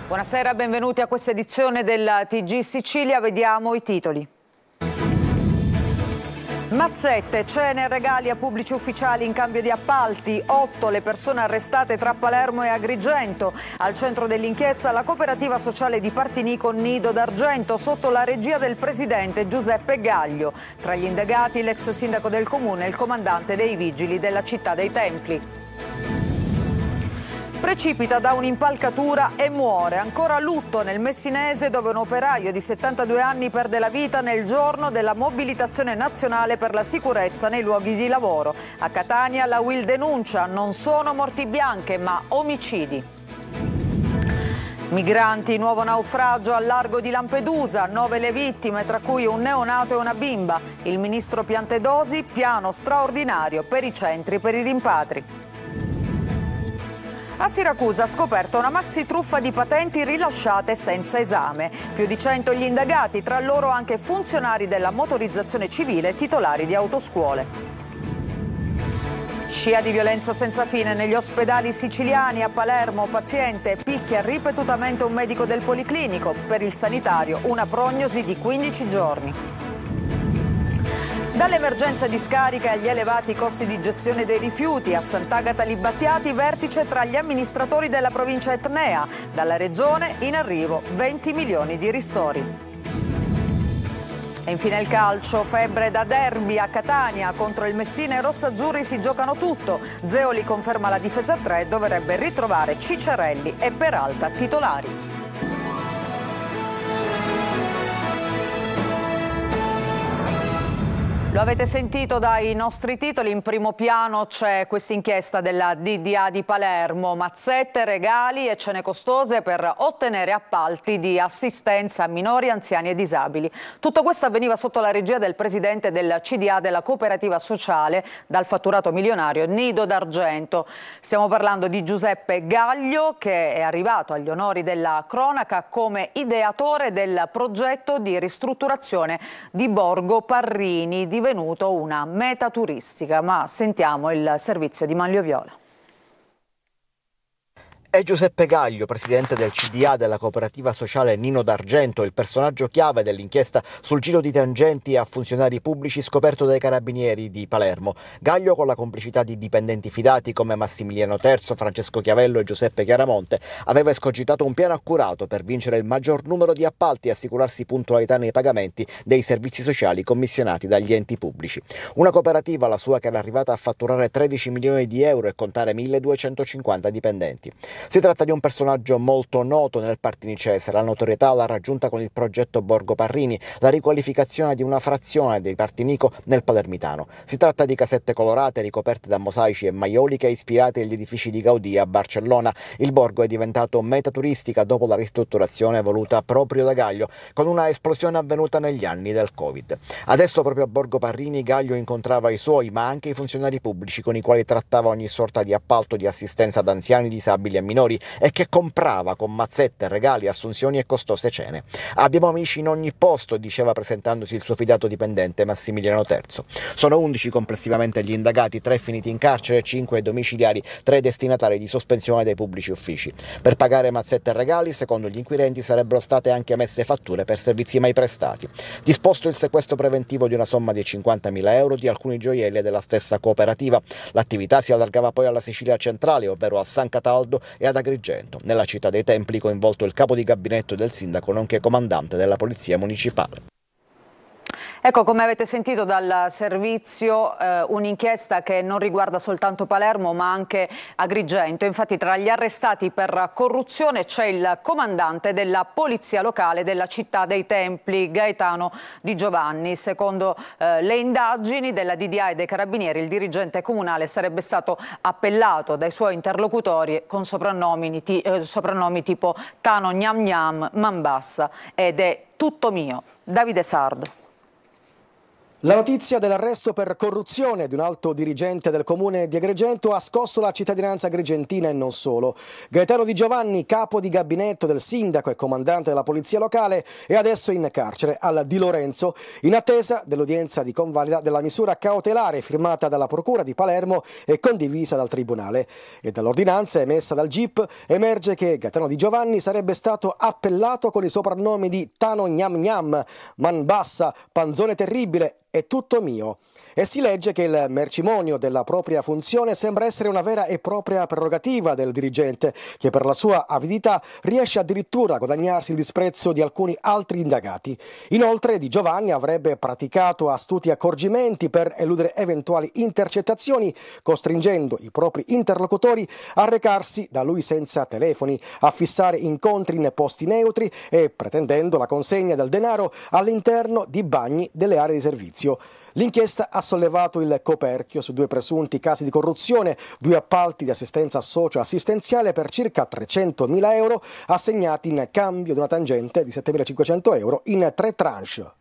Buonasera, benvenuti a questa edizione del TG Sicilia. Vediamo i titoli. Mazzette, cene e regali a pubblici ufficiali in cambio di appalti, 8 le persone arrestate tra Palermo e Agrigento. Al centro dell'inchiesta la cooperativa sociale di Partinico Nido d'Argento sotto la regia del presidente Giuseppe Gaglio. Tra gli indagati l'ex sindaco del comune e il comandante dei vigili della città dei Templi. Precipita da un'impalcatura e muore. Ancora lutto nel Messinese, dove un operaio di 72 anni perde la vita nel giorno della mobilitazione nazionale per la sicurezza nei luoghi di lavoro. A Catania la UIL denuncia: non sono morti bianche ma omicidi. Migranti, nuovo naufragio al largo di Lampedusa, 9 le vittime, tra cui un neonato e una bimba. Il ministro Piantedosi, piano straordinario per i centri per i rimpatri. A Siracusa ha scoperto una maxi truffa di patenti rilasciate senza esame. Più di 100 gli indagati, tra loro anche funzionari della motorizzazione civile e titolari di autoscuole. Scia di violenza senza fine negli ospedali siciliani. A Palermo, paziente picchia ripetutamente un medico del Policlinico. Per il sanitario una prognosi di 15 giorni. Dall'emergenza discarica agli elevati costi di gestione dei rifiuti, a Sant'Agata Libattiati vertice tra gli amministratori della provincia etnea. Dalla regione in arrivo 20 milioni di ristori. E infine il calcio, febbre da derby a Catania, contro il Messina e Rossazzurri si giocano tutto. Zeoli conferma la difesa a 3, dovrebbe ritrovare Ciccarelli e Peralta titolari. Lo avete sentito dai nostri titoli, in primo piano c'è questa inchiesta della DDA di Palermo, mazzette, regali e cene costose per ottenere appalti di assistenza a minori, anziani e disabili. Tutto questo avveniva sotto la regia del presidente del CDA della cooperativa sociale dal fatturato milionario Nido d'Argento. Stiamo parlando di Giuseppe Gaglio, che è arrivato agli onori della cronaca come ideatore del progetto di ristrutturazione di Borgo Parrini, divenuto una meta turistica, ma sentiamo il servizio di Manlio Viola. È Giuseppe Gaglio, presidente del CDA della cooperativa sociale Nido d'Argento, il personaggio chiave dell'inchiesta sul giro di tangenti a funzionari pubblici scoperto dai carabinieri di Palermo. Gaglio, con la complicità di dipendenti fidati come Massimiliano Terzo, Francesco Chiavello e Giuseppe Chiaramonte, aveva escogitato un piano accurato per vincere il maggior numero di appalti e assicurarsi puntualità nei pagamenti dei servizi sociali commissionati dagli enti pubblici. Una cooperativa, la sua, che era arrivata a fatturare 13 milioni di euro e contare 1250 dipendenti. Si tratta di un personaggio molto noto nel Partinicese. La notorietà l'ha raggiunta con il progetto Borgo Parrini, la riqualificazione di una frazione di Partinico nel Palermitano. Si tratta di casette colorate ricoperte da mosaici e maioliche ispirate agli edifici di Gaudì a Barcellona. Il borgo è diventato meta turistica dopo la ristrutturazione voluta proprio da Gaglio, con una esplosione avvenuta negli anni del Covid. Adesso proprio a Borgo Parrini Gaglio incontrava i suoi, ma anche i funzionari pubblici con i quali trattava ogni sorta di appalto di assistenza ad anziani, disabili e minori, e che comprava con mazzette, regali, assunzioni e costose cene. Abbiamo amici in ogni posto, diceva presentandosi il suo fidato dipendente Massimiliano Terzo. Sono 11 complessivamente gli indagati, 3 finiti in carcere, 5 domiciliari, 3 destinatari di sospensione dai pubblici uffici. Per pagare mazzette e regali, secondo gli inquirenti, sarebbero state anche emesse fatture per servizi mai prestati. Disposto il sequestro preventivo di una somma di 50.000 euro di alcuni gioielli della stessa cooperativa. L'attività si allargava poi alla Sicilia centrale, ovvero a San Cataldo e ad Agrigento. Nella città dei Templi coinvolto il capo di gabinetto del sindaco nonché comandante della polizia municipale. Ecco, come avete sentito dal servizio, un'inchiesta che non riguarda soltanto Palermo ma anche Agrigento. Infatti tra gli arrestati per corruzione c'è il comandante della polizia locale della città dei Templi, Gaetano Di Giovanni. Secondo le indagini della DDA e dei carabinieri, il dirigente comunale sarebbe stato appellato dai suoi interlocutori con soprannomi tipo Tano Gnam Gnam, Mambassa ed è tutto mio. Davide Sardo. La notizia dell'arresto per corruzione di un alto dirigente del comune di Agrigento ha scosso la cittadinanza agrigentina e non solo. Gaetano Di Giovanni, capo di gabinetto del sindaco e comandante della polizia locale, è adesso in carcere al Di Lorenzo in attesa dell'udienza di convalida della misura cautelare firmata dalla Procura di Palermo e condivisa dal Tribunale. E dall'ordinanza emessa dal GIP emerge che Gaetano Di Giovanni sarebbe stato appellato con i soprannomi di Tano Gnam Gnam, Man Bassa, Panzone Terribile, è tutto mio. E si legge che il mercimonio della propria funzione sembra essere una vera e propria prerogativa del dirigente, che per la sua avidità riesce addirittura a guadagnarsi il disprezzo di alcuni altri indagati. Inoltre Di Giovanni avrebbe praticato astuti accorgimenti per eludere eventuali intercettazioni, costringendo i propri interlocutori a recarsi da lui senza telefoni, a fissare incontri in posti neutri e pretendendo la consegna del denaro all'interno di bagni delle aree di servizio. L'inchiesta ha sollevato il coperchio su 2 presunti casi di corruzione, 2 appalti di assistenza socio-assistenziale per circa 300.000 euro assegnati in cambio di una tangente di 7.500 euro in 3 tranche.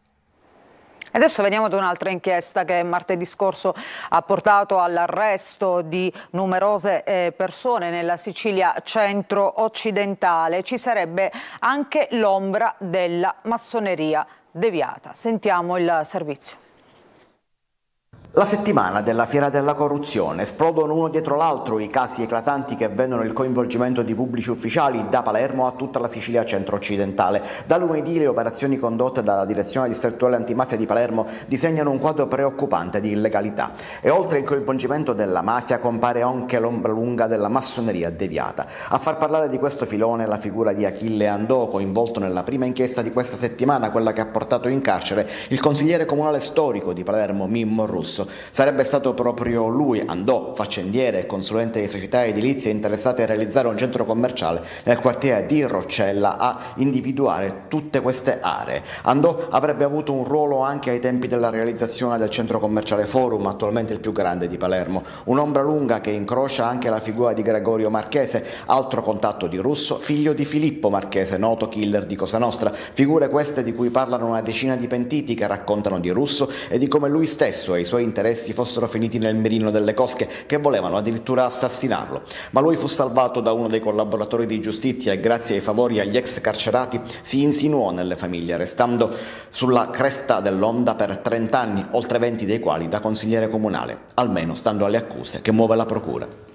Adesso veniamo ad un'altra inchiesta che martedì scorso ha portato all'arresto di numerose persone nella Sicilia centro-occidentale. Ci sarebbe anche l'ombra della massoneria deviata. Sentiamo il servizio. La settimana della Fiera della Corruzione esplodono uno dietro l'altro i casi eclatanti che vedono il coinvolgimento di pubblici ufficiali da Palermo a tutta la Sicilia centro-occidentale. Da lunedì le operazioni condotte dalla Direzione Distrettuale Antimafia di Palermo disegnano un quadro preoccupante di illegalità. E oltre il coinvolgimento della mafia compare anche l'ombra lunga della massoneria deviata. A far parlare di questo filone la figura di Achille Andò, coinvolto nella prima inchiesta di questa settimana, quella che ha portato in carcere il consigliere comunale storico di Palermo Mimmo Russo. Sarebbe stato proprio lui, Andò, faccendiere e consulente di società edilizie interessate a realizzare un centro commerciale nel quartiere di Roccella, a individuare tutte queste aree. Andò avrebbe avuto un ruolo anche ai tempi della realizzazione del centro commerciale Forum, attualmente il più grande di Palermo. Un'ombra lunga che incrocia anche la figura di Gregorio Marchese, altro contatto di Russo, figlio di Filippo Marchese, noto killer di Cosa Nostra. Figure queste di cui parlano una decina di pentiti che raccontano di Russo e di come lui stesso e i suoi interessi fossero finiti nel mirino delle cosche, che volevano addirittura assassinarlo. Ma lui fu salvato da uno dei collaboratori di giustizia e grazie ai favori agli ex carcerati si insinuò nelle famiglie, restando sulla cresta dell'onda per 30 anni, oltre 20 dei quali da consigliere comunale, almeno stando alle accuse che muove la procura.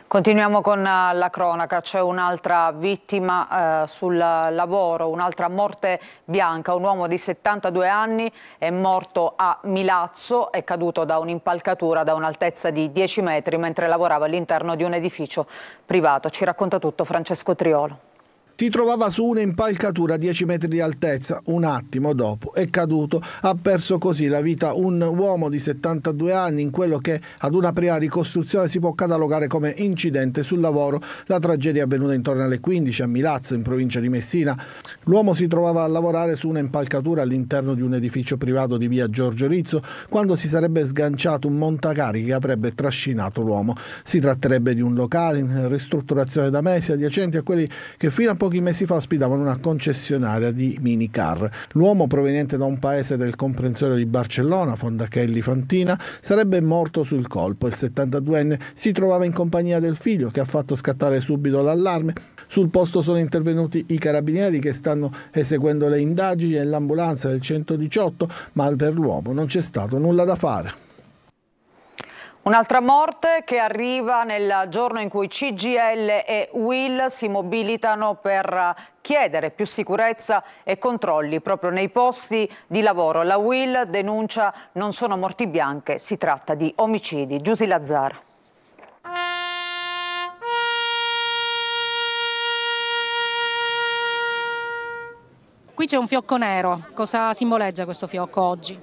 Continuiamo con la cronaca, c'è un'altra vittima sul lavoro, un'altra morte bianca, un uomo di 72 anni è morto a Milazzo, è caduto da un'impalcatura da un'altezza di 10 metri mentre lavorava all'interno di un edificio privato. Ci racconta tutto Francesco Triolo. Si trovava su un'impalcatura a 10 metri di altezza, un attimo dopo è caduto, ha perso così la vita un uomo di 72 anni in quello che ad una prima ricostruzione si può catalogare come incidente sul lavoro. La tragedia è avvenuta intorno alle 15 a Milazzo, in provincia di Messina. L'uomo si trovava a lavorare su un'impalcatura all'interno di un edificio privato di via Giorgio Rizzo quando si sarebbe sganciato un montacarichi che avrebbe trascinato l'uomo. Si tratterebbe di un locale in ristrutturazione da mesi, adiacenti a quelli che fino a pochi mesi fa ospitavano una concessionaria di minicar. L'uomo, proveniente da un paese del comprensorio di Barcellona, Fondachelli Fantina, sarebbe morto sul colpo. Il 72enne si trovava in compagnia del figlio, che ha fatto scattare subito l'allarme. Sul posto sono intervenuti i carabinieri che stanno eseguendo le indagini e l'ambulanza del 118, ma per l'uomo non c'è stato nulla da fare. Un'altra morte che arriva nel giorno in cui CGIL e UIL si mobilitano per chiedere più sicurezza e controlli proprio nei posti di lavoro. La UIL denuncia non sono morti bianche, si tratta di omicidi. Giusy Lazzara. Qui c'è un fiocco nero, cosa simboleggia questo fiocco oggi?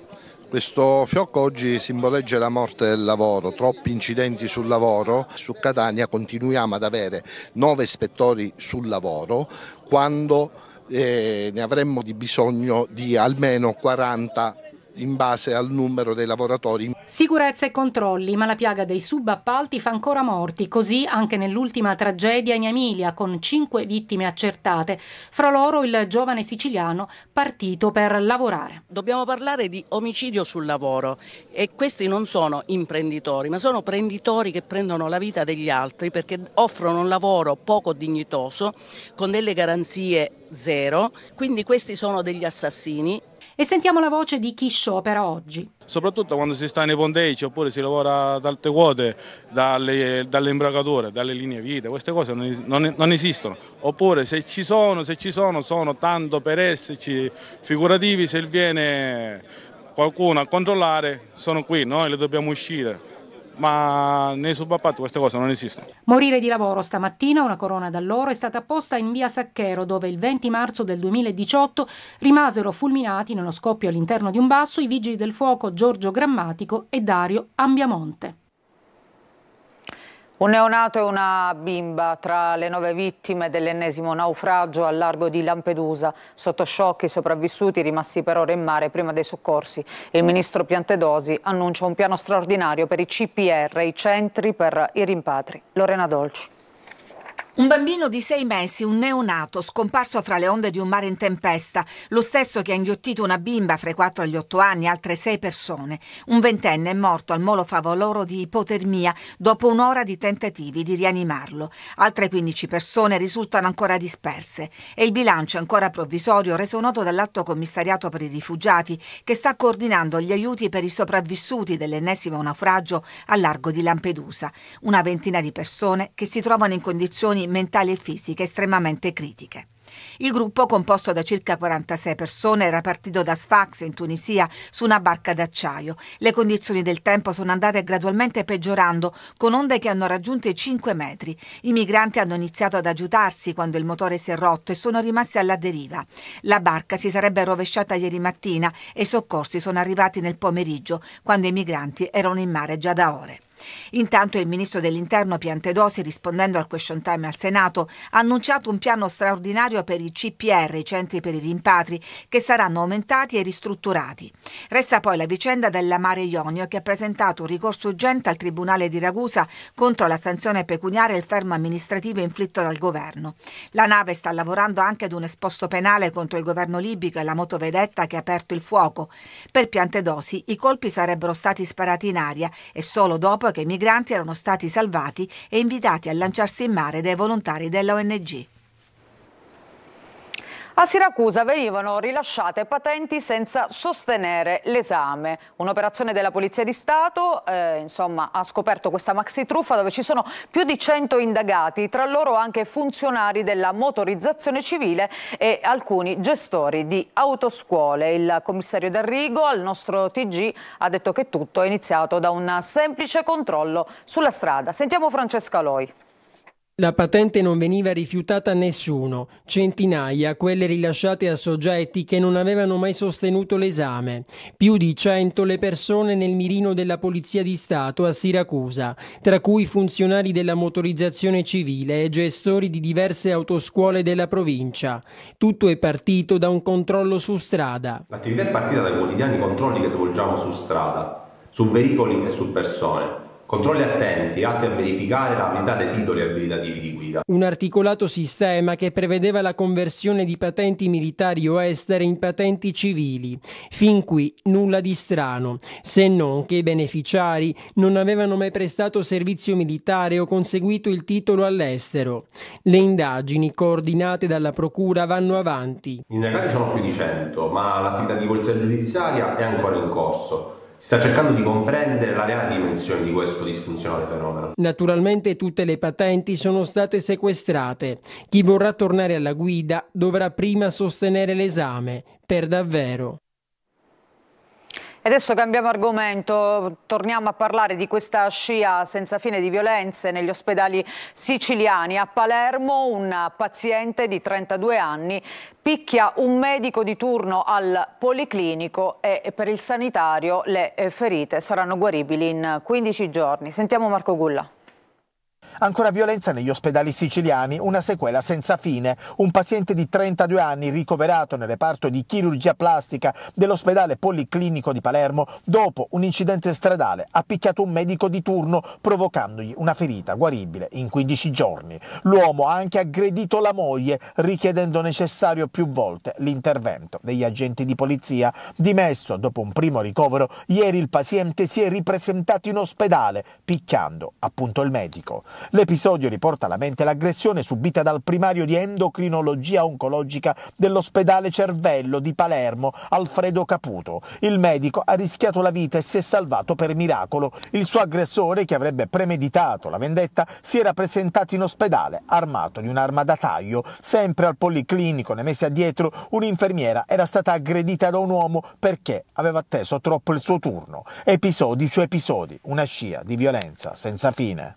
Questo fiocco oggi simboleggia la morte del lavoro, troppi incidenti sul lavoro. Su Catania continuiamo ad avere 9 ispettori sul lavoro quando ne avremmo di bisogno di almeno 40 in base al numero dei lavoratori. Sicurezza e controlli, ma la piaga dei subappalti fa ancora morti, così anche nell'ultima tragedia in Emilia, con 5 vittime accertate, fra loro il giovane siciliano partito per lavorare. Dobbiamo parlare di omicidio sul lavoro e questi non sono imprenditori, ma sono prenditori che prendono la vita degli altri perché offrono un lavoro poco dignitoso, con delle garanzie zero, quindi questi sono degli assassini. E sentiamo la voce di chi sciopera oggi. Soprattutto quando si sta nei ponteggi oppure si lavora ad alte quote, dalle imbragature, dalle linee vita, queste cose non esistono. Oppure se ci sono tanto per esserci, figurativi se viene qualcuno a controllare, sono qui, noi le dobbiamo uscire. Ma nei subappalti queste cose non esistono. Morire di lavoro stamattina, una corona d'alloro, è stata posta in via Sacchero, dove il 20 marzo del 2018 rimasero fulminati nello scoppio all'interno di un basso i vigili del fuoco Giorgio Grammatico e Dario Ambiamonte. Un neonato e una bimba tra le 9 vittime dell'ennesimo naufragio al largo di Lampedusa. Sotto shock i sopravvissuti rimasti per ore in mare prima dei soccorsi. Il ministro Piantedosi annuncia un piano straordinario per i CPR, i centri per i rimpatri. Lorena Dolci. Un bambino di 6 mesi, un neonato, scomparso fra le onde di un mare in tempesta, lo stesso che ha inghiottito una bimba fra i 4 e gli 8 anni, altre 6 persone. Un ventenne è morto al molo Favaloro di ipotermia dopo un'ora di tentativi di rianimarlo. Altre 15 persone risultano ancora disperse e il bilancio ancora provvisorio reso noto dall'Alto Commissariato per i Rifugiati, che sta coordinando gli aiuti per i sopravvissuti dell'ennesimo naufragio al largo di Lampedusa. Una ventina di persone che si trovano in condizioni mentali e fisiche estremamente critiche. Il gruppo, composto da circa 46 persone, era partito da Sfax in Tunisia su una barca d'acciaio. Le condizioni del tempo sono andate gradualmente peggiorando, con onde che hanno raggiunto i 5 metri. I migranti hanno iniziato ad agitarsi quando il motore si è rotto e sono rimasti alla deriva. La barca si sarebbe rovesciata ieri mattina e i soccorsi sono arrivati nel pomeriggio, quando i migranti erano in mare già da ore. Intanto il ministro dell'Interno Piantedosi, rispondendo al question time al Senato, ha annunciato un piano straordinario per i CPR, i centri per i rimpatri, che saranno aumentati e ristrutturati. Resta poi la vicenda della Mare Ionio, che ha presentato un ricorso urgente al Tribunale di Ragusa contro la sanzione pecuniaria e il fermo amministrativo inflitto dal governo. La nave sta lavorando anche ad un esposto penale contro il governo libico e la motovedetta che ha aperto il fuoco. Per Piantedosi i colpi sarebbero stati sparati in aria e solo dopo che i migranti erano stati salvati e invitati a lanciarsi in mare dai volontari della ONG. A Siracusa venivano rilasciate patenti senza sostenere l'esame. Un'operazione della Polizia di Stato ha scoperto questa maxi truffa dove ci sono più di 100 indagati, tra loro anche funzionari della motorizzazione civile e alcuni gestori di autoscuole. Il commissario D'Arrigo al nostro TG ha detto che tutto è iniziato da un semplice controllo sulla strada. Sentiamo Francesca Loi. La patente non veniva rifiutata a nessuno, centinaia quelle rilasciate a soggetti che non avevano mai sostenuto l'esame. Più di 100 le persone nel mirino della Polizia di Stato a Siracusa, tra cui funzionari della motorizzazione civile e gestori di diverse autoscuole della provincia. Tutto è partito da un controllo su strada. L'attività è partita dai quotidiani controlli che svolgiamo su strada, su veicoli e su persone. Controlli attenti, atti a verificare la validità dei titoli abilitativi di guida. Un articolato sistema che prevedeva la conversione di patenti militari o estere in patenti civili. Fin qui nulla di strano, se non che i beneficiari non avevano mai prestato servizio militare o conseguito il titolo all'estero. Le indagini coordinate dalla Procura vanno avanti. Gli indagati sono più di 100, ma l'attività di polizia giudiziaria è ancora in corso. Si sta cercando di comprendere la reale dimensione di questo disfunzionale fenomeno. Naturalmente tutte le patenti sono state sequestrate. Chi vorrà tornare alla guida dovrà prima sostenere l'esame, per davvero. E adesso cambiamo argomento, torniamo a parlare di questa scia senza fine di violenze negli ospedali siciliani. A Palermo un paziente di 32 anni picchia un medico di turno al policlinico e per il sanitario le ferite saranno guaribili in 15 giorni. Sentiamo Marco Gulla. Ancora violenza negli ospedali siciliani, una sequela senza fine. Un paziente di 32 anni ricoverato nel reparto di chirurgia plastica dell'ospedale policlinico di Palermo dopo un incidente stradale ha picchiato un medico di turno provocandogli una ferita guaribile in 15 giorni. L'uomo ha anche aggredito la moglie richiedendo necessario più volte l'intervento degli agenti di polizia. Dimesso dopo un primo ricovero, ieri il paziente si è ripresentato in ospedale picchiando appunto il medico. L'episodio riporta alla mente l'aggressione subita dal primario di endocrinologia oncologica dell'ospedale Cervello di Palermo, Alfredo Caputo. Il medico ha rischiato la vita e si è salvato per miracolo. Il suo aggressore, che avrebbe premeditato la vendetta, si era presentato in ospedale armato di un'arma da taglio. Sempre al policlinico, nei mesi addietro, un'infermiera era stata aggredita da un uomo perché aveva atteso troppo il suo turno. Episodi su episodi, una scia di violenza senza fine.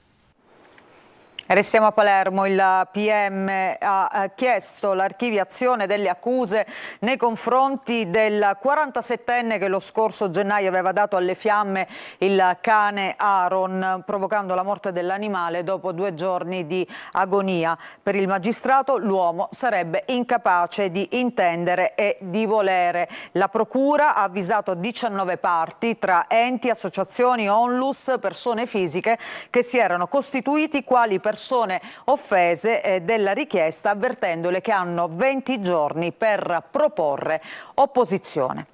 Restiamo a Palermo. Il PM ha chiesto l'archiviazione delle accuse nei confronti del 47enne che lo scorso gennaio aveva dato alle fiamme il cane Aaron, provocando la morte dell'animale dopo 2 giorni di agonia. Per il magistrato l'uomo sarebbe incapace di intendere e di volere. La procura ha avvisato 19 parti tra enti, associazioni, onlus, persone fisiche che si erano costituiti quali persone offese della richiesta, avvertendole che hanno 20 giorni per proporre opposizione.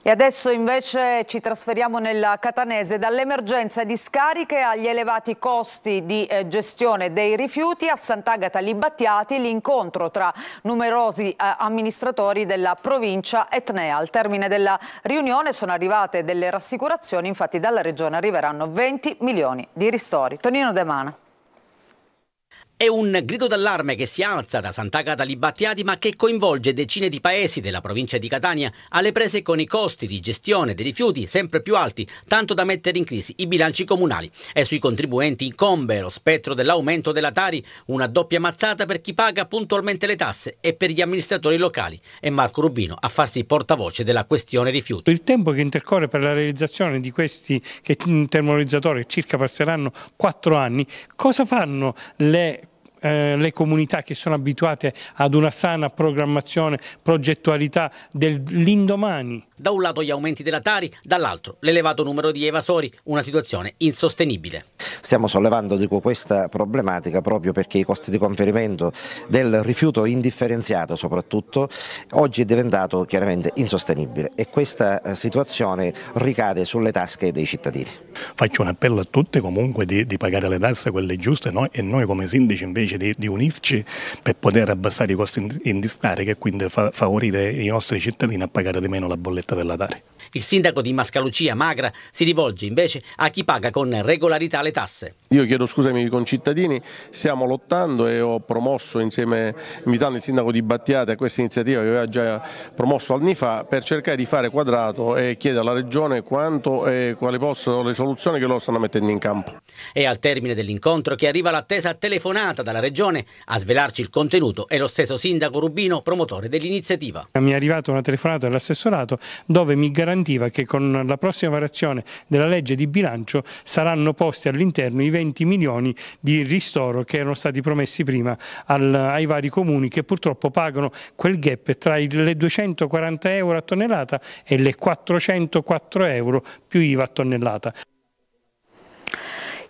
E adesso invece ci trasferiamo nel catanese. Dall'emergenza discariche agli elevati costi di gestione dei rifiuti a Sant'Agata Libattiati, l'incontro tra numerosi amministratori della provincia etnea. Al termine della riunione sono arrivate delle rassicurazioni, infatti dalla regione arriveranno 20 milioni di ristori. Tonino De Mana. È un grido d'allarme che si alza da Sant'Agata Libattiati ma che coinvolge decine di paesi della provincia di Catania alle prese con i costi di gestione dei rifiuti sempre più alti, tanto da mettere in crisi i bilanci comunali. E sui contribuenti incombe lo spettro dell'aumento della Tari, una doppia mazzata per chi paga puntualmente le tasse e per gli amministratori locali. E Marco Rubino a farsi portavoce della questione rifiuti. Il tempo che intercorre per la realizzazione di questi termovalorizzatori circa passeranno 4 anni. Cosa fanno le comunità che sono abituate ad una sana programmazione, progettualità dell'indomani? Da un lato gli aumenti della Tari, dall'altro l'elevato numero di evasori, una situazione insostenibile. Stiamo sollevando questa problematica proprio perché i costi di conferimento del rifiuto indifferenziato soprattutto oggi è diventato chiaramente insostenibile e questa situazione ricade sulle tasche dei cittadini. Faccio un appello a tutti comunque di pagare le tasse, quelle giuste, e noi come sindaci invece di unirci per poter abbassare i costi in discarica e quindi favorire i nostri cittadini a pagare di meno la bolletta della Tari. Il sindaco di Mascalucia, Magra, si rivolge invece a chi paga con regolarità le tasse. Io chiedo scusa ai miei concittadini, stiamo lottando e ho promosso insieme, invitando il sindaco di Battiati a questa iniziativa che aveva già promosso anni fa, per cercare di fare quadrato e chiedere alla Regione quanto e quali possono le soluzioni che loro stanno mettendo in campo. E al termine dell'incontro che arriva l'attesa telefonata dalla Regione a svelarci il contenuto è lo stesso sindaco Rubino, promotore dell'iniziativa. Mi è arrivata una telefonata dall'assessorato dove mi garantisce che con la prossima variazione della legge di bilancio saranno posti all'interno i 20 milioni di ristoro che erano stati promessi prima ai vari comuni che purtroppo pagano quel gap tra le 240 euro a tonnellata e le 404 euro più IVA a tonnellata.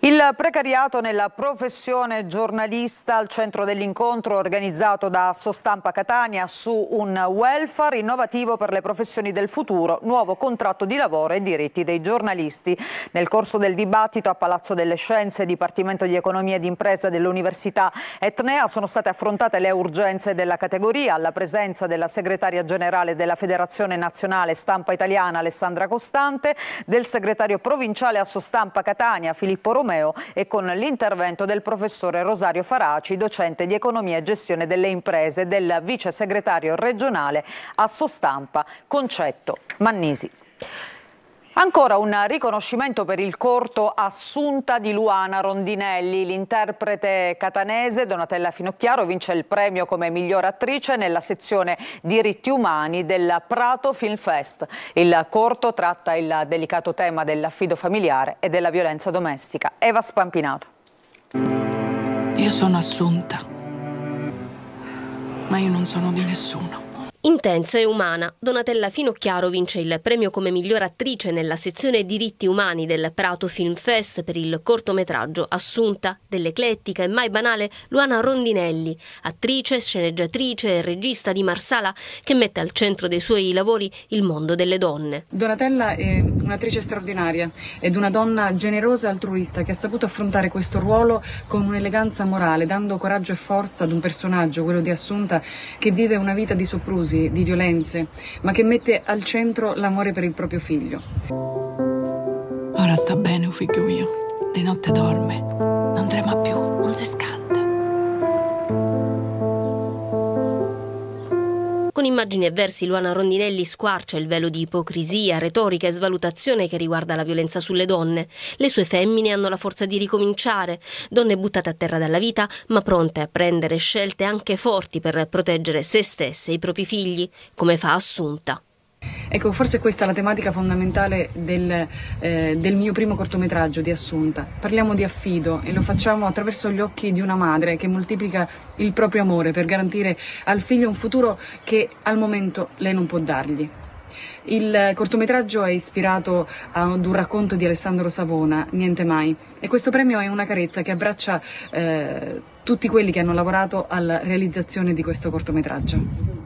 Il precariato nella professione giornalista al centro dell'incontro organizzato da Sostampa Catania su un welfare innovativo per le professioni del futuro, nuovo contratto di lavoro e diritti dei giornalisti. Nel corso del dibattito a Palazzo delle Scienze, Dipartimento di Economia ed Impresa dell'Università etnea, sono state affrontate le urgenze della categoria alla presenza della segretaria generale della Federazione Nazionale Stampa Italiana Alessandra Costante, del segretario provinciale a Sostampa Catania Filippo Romeo e con l'intervento del professore Rosario Faraci, docente di Economia e Gestione delle Imprese, del vice segretario regionale a Sostampa Concetto Mannisi. Ancora un riconoscimento per il corto Assunta di Luana Rondinelli. L'interprete catanese Donatella Finocchiaro vince il premio come miglior attrice nella sezione Diritti Umani del Prato Film Fest. Il corto tratta il delicato tema dell'affido familiare e della violenza domestica. Eva Spampinato. Io sono Assunta, ma io non sono di nessuno. Intensa e umana, Donatella Finocchiaro vince il premio come miglior attrice nella sezione diritti umani del Prato Film Fest per il cortometraggio Assunta, dell'eclettica e mai banale Luana Rondinelli, attrice, sceneggiatrice e regista di Marsala, che mette al centro dei suoi lavori il mondo delle donne. Donatella è un'attrice straordinaria ed una donna generosa e altruista che ha saputo affrontare questo ruolo con un'eleganza morale, dando coraggio e forza ad un personaggio, quello di Assunta, che vive una vita di soprusi, di violenze, ma che mette al centro l'amore per il proprio figlio. Ora sta bene un figlio mio, di notte dorme, non trema più, non si scanda. Con immagini e versi Luana Rondinelli squarcia il velo di ipocrisia, retorica e svalutazione che riguarda la violenza sulle donne. Le sue femmine hanno la forza di ricominciare, donne buttate a terra dalla vita, ma pronte a prendere scelte anche forti per proteggere se stesse e i propri figli, come fa Assunta. Ecco, forse questa è la tematica fondamentale del mio primo cortometraggio di Assunta. Parliamo di affido e lo facciamo attraverso gli occhi di una madre che moltiplica il proprio amore per garantire al figlio un futuro che al momento lei non può dargli. Il cortometraggio è ispirato ad un racconto di Alessandro Savona, Niente mai, e questo premio è una carezza che abbraccia tutti quelli che hanno lavorato alla realizzazione di questo cortometraggio.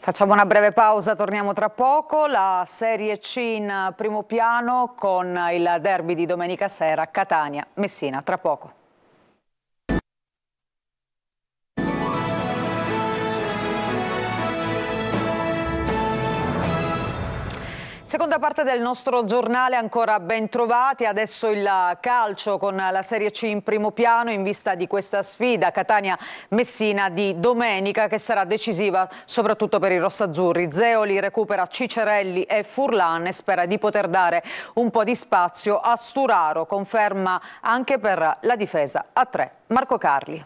Facciamo una breve pausa, torniamo tra poco. La Serie C in primo piano con il derby di domenica sera Catania-Messina, tra poco. Seconda parte del nostro giornale, ancora ben trovati. Adesso il calcio con la Serie C in primo piano in vista di questa sfida Catania-Messina di domenica, che sarà decisiva soprattutto per i rossazzurri. Zeoli recupera Cicerelli e Furlan e spera di poter dare un po' di spazio a Sturaro, conferma anche per la difesa a 3. Marco Carli.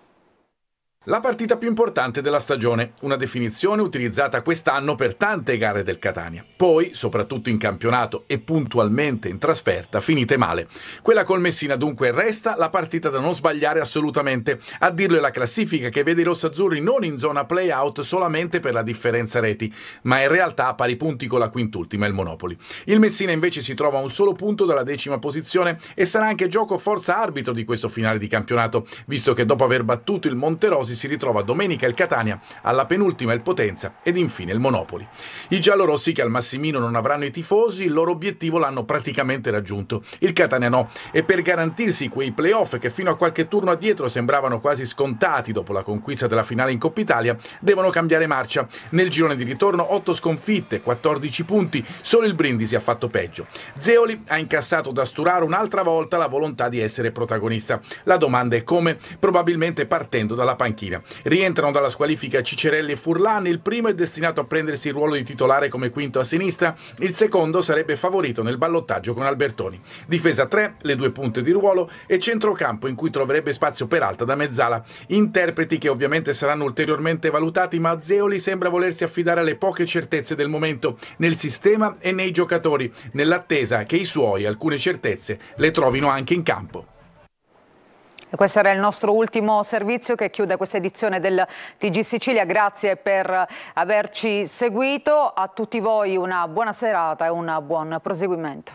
La partita più importante della stagione, una definizione utilizzata quest'anno per tante gare del Catania. Poi, soprattutto in campionato e puntualmente in trasferta, finite male. Quella col Messina dunque resta la partita da non sbagliare assolutamente. A dirlo è la classifica che vede i rossazzurri non in zona play-out solamente per la differenza reti, ma in realtà a pari punti con la quintultima, il Monopoli. Il Messina invece si trova a un solo punto dalla 10ª posizione e sarà anche gioco forza arbitro di questo finale di campionato, visto che dopo aver battuto il Monterosi si ritrova domenica il Catania, alla penultima il Potenza ed infine il Monopoli. I giallorossi, che al Massimino non avranno i tifosi, il loro obiettivo l'hanno praticamente raggiunto. Il Catania no, e per garantirsi quei playoff che fino a qualche turno addietro sembravano quasi scontati dopo la conquista della finale in Coppa Italia, devono cambiare marcia. Nel girone di ritorno 8 sconfitte, 14 punti, solo il Brindisi ha fatto peggio. Zeoli ha incassato da Sturaro un'altra volta la volontà di essere protagonista. La domanda è come? Probabilmente partendo dalla panchina. Rientrano dalla squalifica Cicerelli e Furlan, il primo è destinato a prendersi il ruolo di titolare come quinto a sinistra, il secondo sarebbe favorito nel ballottaggio con Albertoni. Difesa 3, le 2 punte di ruolo e centrocampo in cui troverebbe spazio Peralta da mezzala. Interpreti che ovviamente saranno ulteriormente valutati, ma Zeoli sembra volersi affidare alle poche certezze del momento, nel sistema e nei giocatori, nell'attesa che i suoi alcune certezze le trovino anche in campo. E questo era il nostro ultimo servizio che chiude questa edizione del TG Sicilia. Grazie per averci seguito. A tutti voi una buona serata e un buon proseguimento.